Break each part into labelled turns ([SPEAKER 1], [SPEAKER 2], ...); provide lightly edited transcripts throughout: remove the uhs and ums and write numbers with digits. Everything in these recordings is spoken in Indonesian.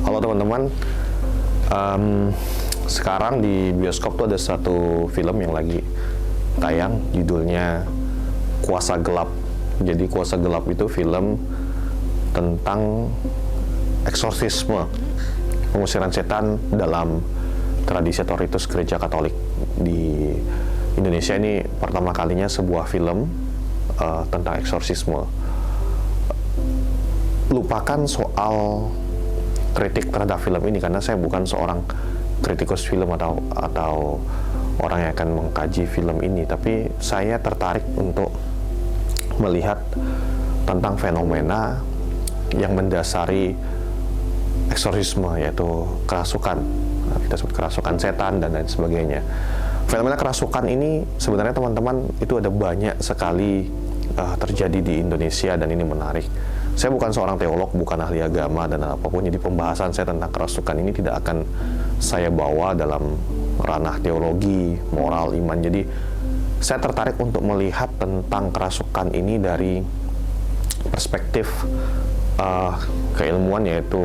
[SPEAKER 1] Halo teman-teman. Em, Sekarang di bioskop tuh ada satu film yang lagi tayang, judulnya Kuasa Gelap. Jadi Kuasa Gelap itu film tentang eksorsisme, pengusiran setan dalam tradisi atau ritus gereja Katolik. Di Indonesia ini pertama kalinya sebuah film tentang eksorsisme. Lupakan soal kritik terhadap film ini, karena saya bukan seorang kritikus film atau orang yang akan mengkaji film ini, tapi saya tertarik untuk melihat tentang fenomena yang mendasari eksorsisme, yaitu kerasukan. Kita sebut kerasukan setan dan lain sebagainya. Fenomena kerasukan ini sebenarnya teman-teman itu ada banyak sekali terjadi di Indonesia, dan ini menarik. Saya bukan seorang teolog, bukan ahli agama dan apapun, jadi pembahasan saya tentang kerasukan ini tidak akan saya bawa dalam ranah teologi, moral, iman. Jadi saya tertarik untuk melihat tentang kerasukan ini dari perspektif keilmuan, yaitu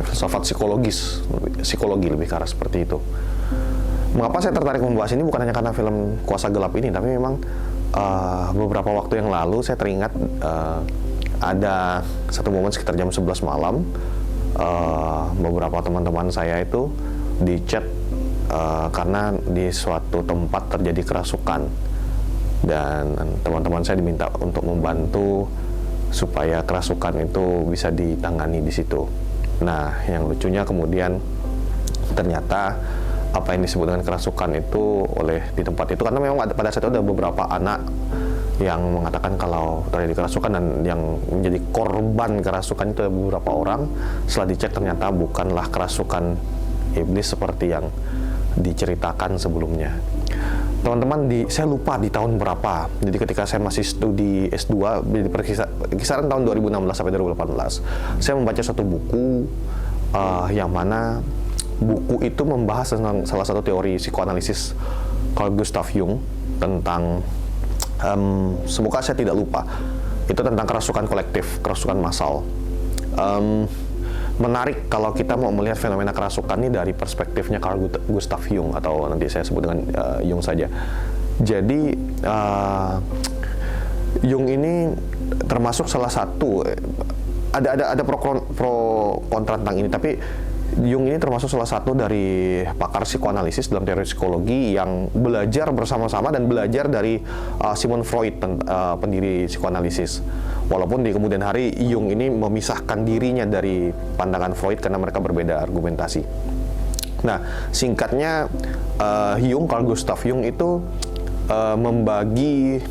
[SPEAKER 1] filsafat psikologi lebih ke arah seperti itu. Mengapa saya tertarik membahas ini? Bukan hanya karena film Kuasa Gelap ini, tapi memang beberapa waktu yang lalu saya teringat ada satu momen sekitar jam 11 malam, beberapa teman-teman saya itu di chat karena di suatu tempat terjadi kerasukan, dan teman-teman saya diminta untuk membantu supaya kerasukan itu bisa ditangani di situ. Nah, yang lucunya kemudian ternyata apa yang disebut dengan kerasukan itu di tempat itu, karena memang pada saat itu ada beberapa anak yang mengatakan kalau terjadi kerasukan, dan yang menjadi korban kerasukan itu ada beberapa orang. Setelah dicek ternyata bukanlah kerasukan iblis seperti yang diceritakan sebelumnya. Teman-teman, saya lupa di tahun berapa. Jadi ketika saya masih studi S2, di kisaran tahun 2016 sampai 2018, saya membaca satu buku yang mana buku itu membahas tentang salah satu teori psikoanalisis Carl Gustav Jung tentang semoga saya tidak lupa, itu tentang kerasukan kolektif, kerasukan massal. Menarik kalau kita mau melihat fenomena kerasukan ini dari perspektifnya Carl Gustav Jung, atau nanti saya sebut dengan Jung saja. Jadi Jung ini termasuk salah satu, ada pro kontra tentang ini, tapi Jung ini termasuk salah satu dari pakar psikoanalisis dalam teori psikologi yang belajar bersama-sama dan belajar dari Sigmund Freud, pendiri psikoanalisis. Walaupun di kemudian hari Jung ini memisahkan dirinya dari pandangan Freud karena mereka berbeda argumentasi. Nah, singkatnya Carl Gustav Jung itu membagi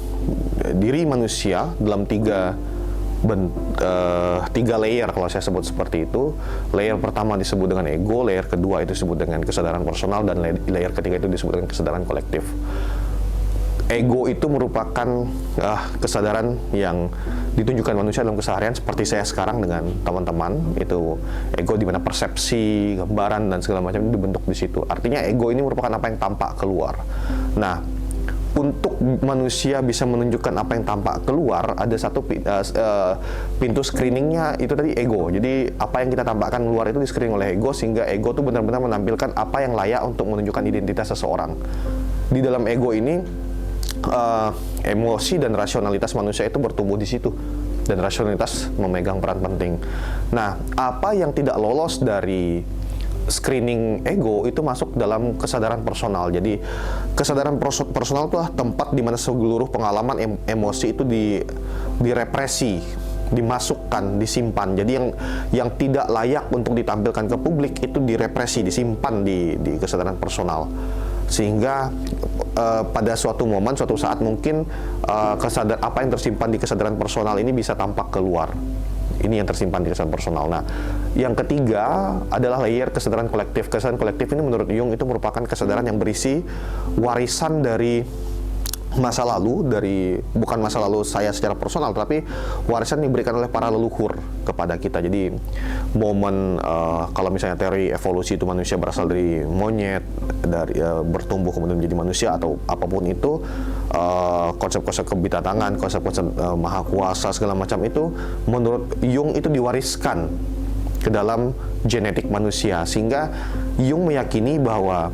[SPEAKER 1] diri manusia dalam tiga layer, kalau saya sebut seperti itu. Layer pertama disebut dengan ego, layer kedua itu disebut dengan kesadaran personal, dan layer ketiga itu disebut dengan kesadaran kolektif. Ego itu merupakan kesadaran yang ditunjukkan manusia dalam keseharian, seperti saya sekarang dengan teman-teman. Itu ego di mana persepsi, gambaran, dan segala macam itu dibentuk di situ. Artinya ego ini merupakan apa yang tampak keluar. Nah, untuk manusia bisa menunjukkan apa yang tampak keluar, ada satu pintu screeningnya, itu tadi ego. Jadi apa yang kita tampakkan keluar itu di screening oleh ego, sehingga ego itu benar-benar menampilkan apa yang layak untuk menunjukkan identitas seseorang. Di dalam ego ini emosi dan rasionalitas manusia itu bertumbuh di situ, dan rasionalitas memegang peran penting. Nah, apa yang tidak lolos dari screening ego itu masuk dalam kesadaran personal. Jadi kesadaran personal itu tempat di mana seluruh pengalaman emosi itu direpresi, dimasukkan, disimpan. Jadi yang tidak layak untuk ditampilkan ke publik itu direpresi, disimpan di kesadaran personal. Sehingga pada suatu momen, suatu saat mungkin apa yang tersimpan di kesadaran personal ini bisa tampak keluar. Ini yang tersimpan di kesadaran personal. Nah, yang ketiga adalah layer kesadaran kolektif. Kesadaran kolektif ini menurut Jung itu merupakan kesadaran yang berisi warisan dari masa lalu, bukan masa lalu saya secara personal, tapi warisan diberikan oleh para leluhur kepada kita. Jadi momen kalau misalnya teori evolusi itu manusia berasal dari monyet, dari bertumbuh kemudian menjadi manusia atau apapun itu, konsep-konsep kebitatangan, konsep-konsep maha kuasa segala macam itu menurut Jung itu diwariskan ke dalam genetik manusia, sehingga Jung meyakini bahwa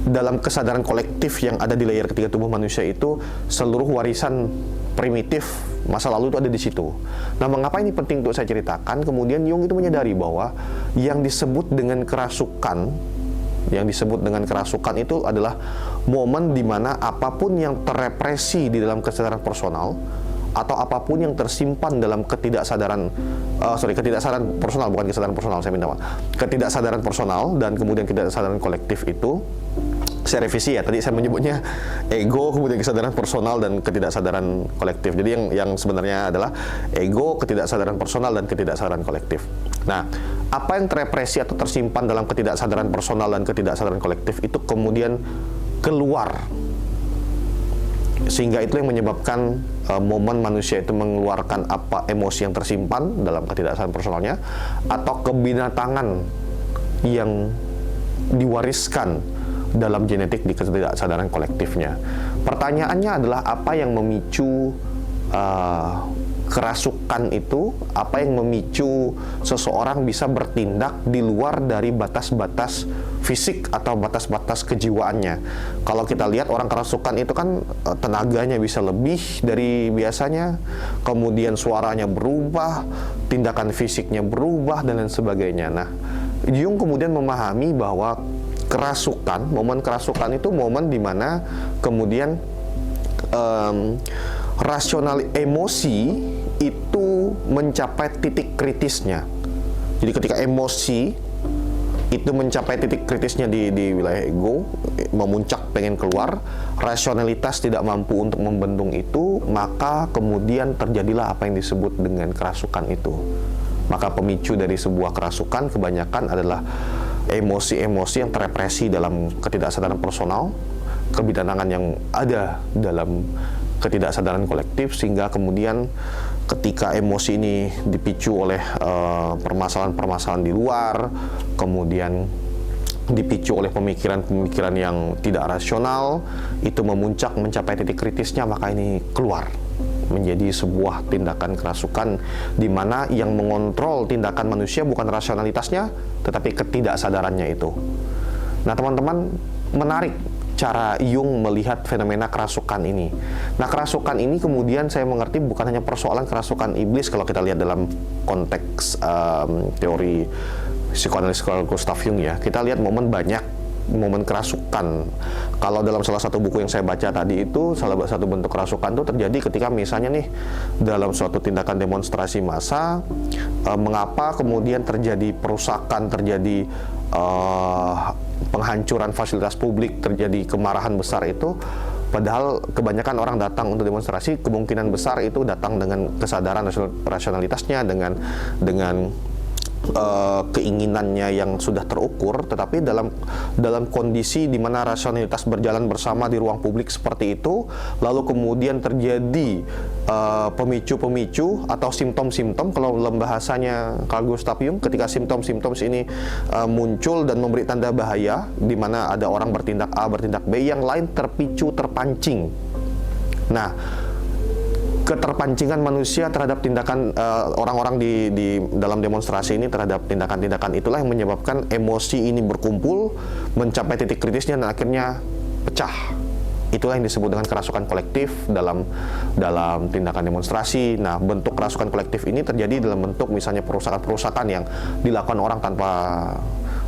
[SPEAKER 1] dalam kesadaran kolektif yang ada di layer ketiga tubuh manusia itu seluruh warisan primitif masa lalu itu ada di situ. Nah, mengapa ini penting untuk saya ceritakan? Kemudian Jung itu menyadari bahwa yang disebut dengan kerasukan itu adalah momen di mana apapun yang terrepresi di dalam kesadaran personal atau apapun yang tersimpan dalam ketidaksadaran personal, bukan kesadaran personal, saya minta maaf, ketidaksadaran personal dan kemudian ketidaksadaranan kolektif itu, saya revisi ya, tadi saya menyebutnya ego, kemudian kesadaran personal dan ketidaksadaran kolektif. Jadi yang sebenarnya adalah ego, ketidaksadaran personal dan ketidaksadaran kolektif. Nah, apa yang terrepresi atau tersimpan dalam ketidaksadaran personal dan ketidaksadaran kolektif itu kemudian keluar, sehingga itu yang menyebabkan momen manusia itu mengeluarkan apa emosi yang tersimpan dalam ketidaksadaran personalnya atau kebinatangan yang diwariskan dalam genetik di ketidaksadaran kolektifnya. Pertanyaannya adalah apa yang memicu kerasukan itu, apa yang memicu seseorang bisa bertindak di luar dari batas-batas fisik atau batas-batas kejiwaannya. Kalau kita lihat orang kerasukan itu kan tenaganya bisa lebih dari biasanya, kemudian suaranya berubah, tindakan fisiknya berubah, dan lain sebagainya. Nah, Jung kemudian memahami bahwa momen kerasukan itu momen di mana kemudian rasional emosi itu mencapai titik kritisnya. Jadi ketika emosi itu mencapai titik kritisnya di wilayah ego, memuncak pengen keluar, rasionalitas tidak mampu untuk membendung itu, maka kemudian terjadilah apa yang disebut dengan kerasukan itu. Maka pemicu dari sebuah kerasukan kebanyakan adalah emosi-emosi yang terrepresi dalam ketidaksadaran personal, kebinatangan yang ada dalam ketidaksadaran kolektif, sehingga kemudian ketika emosi ini dipicu oleh permasalahan-permasalahan di luar, kemudian dipicu oleh pemikiran-pemikiran yang tidak rasional, itu memuncak mencapai titik kritisnya, maka ini keluar menjadi sebuah tindakan kerasukan di mana yang mengontrol tindakan manusia bukan rasionalitasnya tetapi ketidaksadarannya itu. Nah, teman-teman, menarik cara Jung melihat fenomena kerasukan ini. Nah, kerasukan ini kemudian saya mengerti bukan hanya persoalan kerasukan iblis kalau kita lihat dalam konteks teori psikoanalis Gustav Jung ya. Kita lihat momen kerasukan. Kalau dalam salah satu buku yang saya baca tadi itu, salah satu bentuk kerasukan itu terjadi ketika misalnya nih dalam suatu tindakan demonstrasi massa, mengapa kemudian terjadi perusakan, terjadi penghancuran fasilitas publik, terjadi kemarahan besar itu, padahal kebanyakan orang datang untuk demonstrasi, kemungkinan besar itu datang dengan kesadaran rasionalitasnya, dengan keinginannya yang sudah terukur, tetapi dalam kondisi di mana rasionalitas berjalan bersama di ruang publik seperti itu, lalu kemudian terjadi pemicu-pemicu atau simptom-simptom, kalau dalam bahasanya Carl Gustav Jung, ketika simptom-simptom ini muncul dan memberi tanda bahaya, di mana ada orang bertindak A, bertindak B, yang lain terpicu, terpancing. Nah, keterpancingan manusia terhadap tindakan orang-orang di dalam demonstrasi ini terhadap tindakan-tindakan itulah yang menyebabkan emosi ini berkumpul, mencapai titik kritisnya dan akhirnya pecah. Itulah yang disebut dengan kerasukan kolektif dalam tindakan demonstrasi. Nah, bentuk kerasukan kolektif ini terjadi dalam bentuk misalnya perusakan-perusakan yang dilakukan orang tanpa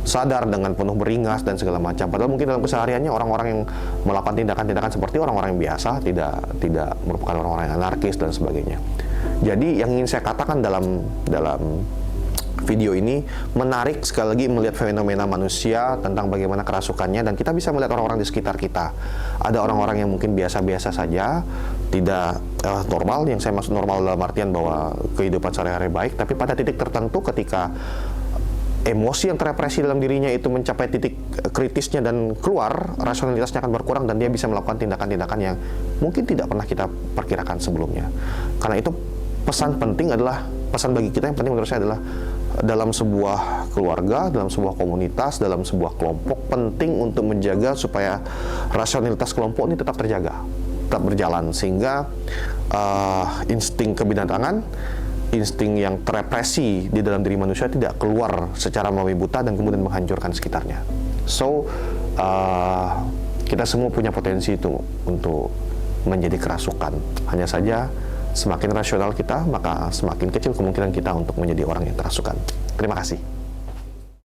[SPEAKER 1] sadar, dengan penuh beringas dan segala macam. Padahal mungkin dalam kesehariannya orang-orang yang melakukan tindakan-tindakan seperti orang-orang yang biasa, tidak merupakan orang-orang yang anarkis dan sebagainya. Jadi yang ingin saya katakan dalam video ini, menarik sekali lagi melihat fenomena manusia tentang bagaimana kerasukannya, dan kita bisa melihat orang-orang di sekitar kita. Ada orang-orang yang mungkin biasa-biasa saja, tidak normal, yang saya maksud normal dalam artian bahwa kehidupan sehari-hari baik, tapi pada titik tertentu ketika emosi yang terrepresi dalam dirinya itu mencapai titik kritisnya dan keluar, rasionalitasnya akan berkurang dan dia bisa melakukan tindakan-tindakan yang mungkin tidak pernah kita perkirakan sebelumnya. Karena itu pesan bagi kita yang penting menurut saya adalah dalam sebuah keluarga, dalam sebuah komunitas, dalam sebuah kelompok, penting untuk menjaga supaya rasionalitas kelompok ini tetap terjaga, tetap berjalan, sehingga insting kebinatangan insting yang terepresi di dalam diri manusia tidak keluar secara membabi buta dan kemudian menghancurkan sekitarnya. So, kita semua punya potensi itu untuk menjadi kerasukan. Hanya saja semakin rasional kita, maka semakin kecil kemungkinan kita untuk menjadi orang yang kerasukan. Terima kasih.